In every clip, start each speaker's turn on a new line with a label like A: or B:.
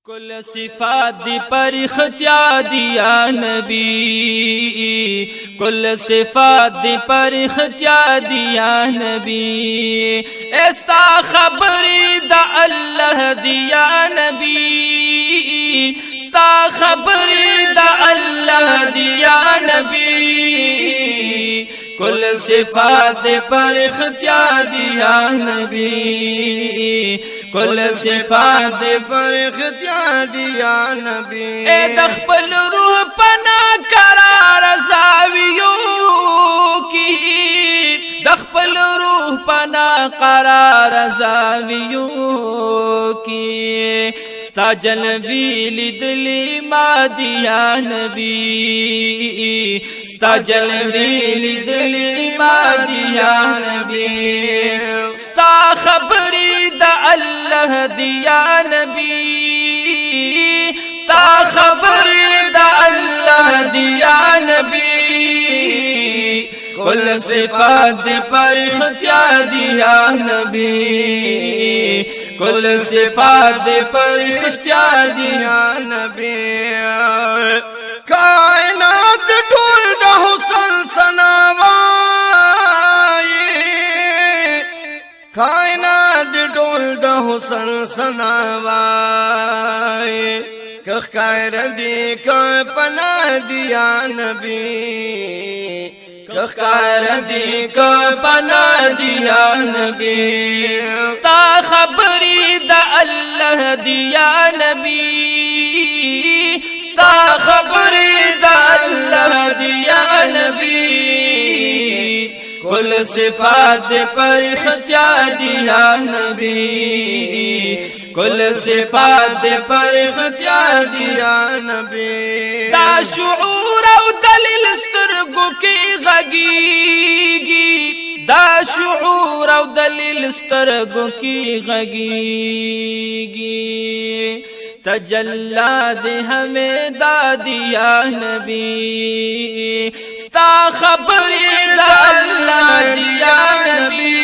A: کل صفات دی پر اختیار دیا نبی، کل صفات دی پر اختیار دیا نبی، استا خبری دا اللہ دیا نبی، استا خبری دا اللہ دیا نبی، کل صفات دی پر اختیار دیا نبی، کل صفات دی پر اختیار دیا نبی، اے دخپل روح پنا قرار زاویوں کی، دخپل روح پنا قرار زاویوں کی، ستا جلوی لدلی ما دیا نبی، ستا جلوی لدلی ما دیا نبی، ستا خبری دا اللہ دیا نبی، ستا خبری دا اللہ دیا نبی، کل صفات پر اختیار دیا نبی، کل صفات پر اختیار دیا نبی، کائنات ټول د حسن سناوای، کائنات ټول د حسن سناوای، کخکار دی که پنا دیا نبی، کخکار دی که پنا دیا نبی، ستا خبری دا اللہ دیا نبی، ستا خبری دا اللہ دیا نبی، کل صفات پر اختیار دیا نبی، کل صفات پر اختیار دیا نبی، دا شعور او دلیل سترگو کی غگیگی، دا شعور او دلیل سترگو کی غگیگی، تجلا دے ہمیں دا دیا نبی، ستا خبری دا اللہ دیا نبی،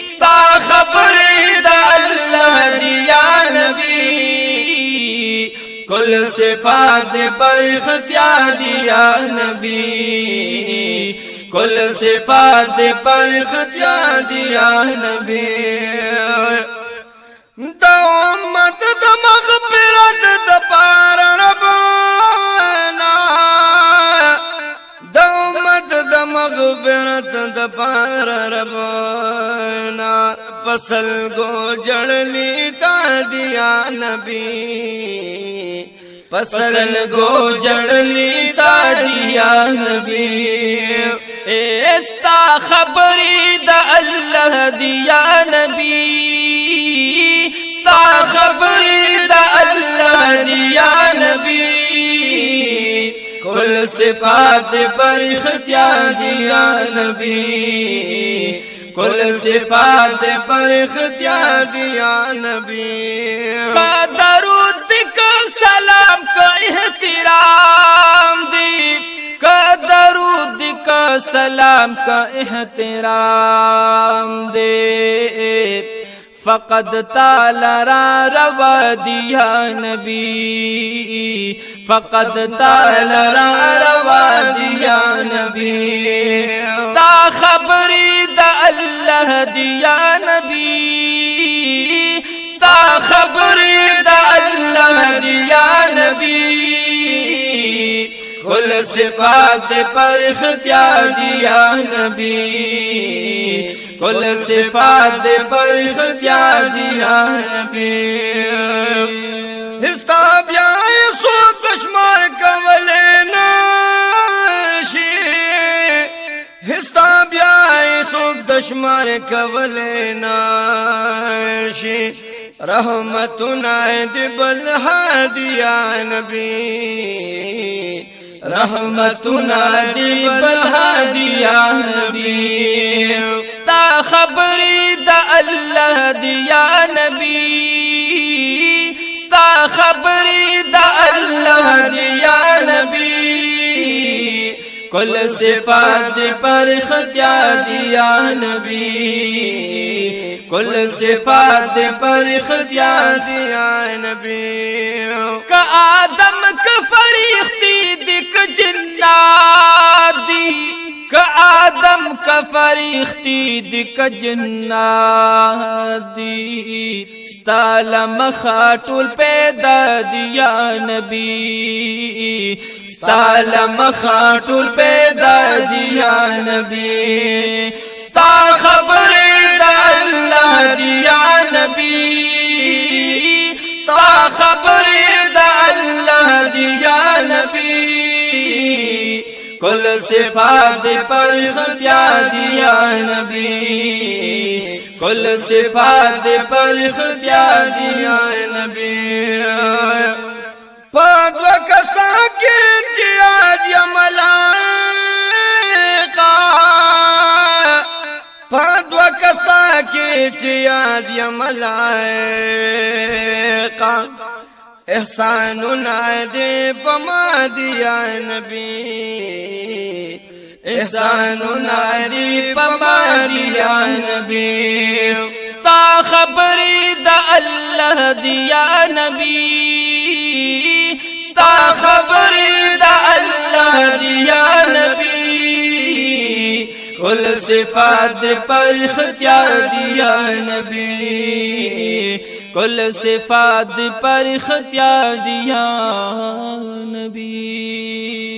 A: ستا خبری دا اللہ دیا نبی، کل صفات پر اختیار دیا نبی، کل صفات پر اختیار دیا نبی، دا امت دا مغفرت دا پار ربنا، دا امت دا مغفرت دا پار ربنا، پسل گو جڑلی تا دیا نبی، پسل گو جڑلی تا دیا نبی، استا خبری دا اللہ دیا نبی، ستا خبری دا اللہ دیا نبی، کل صفات پر اختیار دیا نبی، کل صفات پر اختیار دیا نبی، کا درود کا سلام کا احترام دی، کا درود کا سلام کا احترام دے، فقد تالرا روا دیا نبی، فقد تالرا روا دیا نبی، ستا خبری دا اللہ دیا نبی، ستا خبری دا اللہ دیا نبی، کل صفات پر اختیار دیا نبی، کل صفات پر اختیار دیا نبی، استا بیا سو دشمار کولے نشی، استا بیا سو دشمار کولے نشی، رحمتنا دی بلہا دیا نبی، رحمتنا دی بلہا دیا نبی، ستا خبری دا اللہ دیا نبی، ستا خبری دا اللہ دیا نبی، کل صفات پر اختیار دیا نبی، کل صفات پر اختیار دیا نبی
B: کا آدم کا فرشتے دی کا جنات دی کا آدم کا فرشتے دی کا جنات دی ستال مخاطل پیدا دیا نبی
A: ستال مخاطل پیدا دیا نبی ستا خبر دا اللہ دیا نبی ستا خبر دا اللہ دیا نبی کل صفات پر اختیار دیا نبی کل صفات پر اختیار دیا نبی پاک وکسا کی جیاد یا ملائکہ پاک وکسا کی جیاد یا ملائکہ احساننا دے پما دیا نبی احساننا دے پما دیا نبی
B: ستا خبر دا اللہ دیا نبی
A: ستا خبر دا اللہ دیا نبی کل صفات پر اختیار دیا نبی
B: کل صفات پر اختیار دیا نبی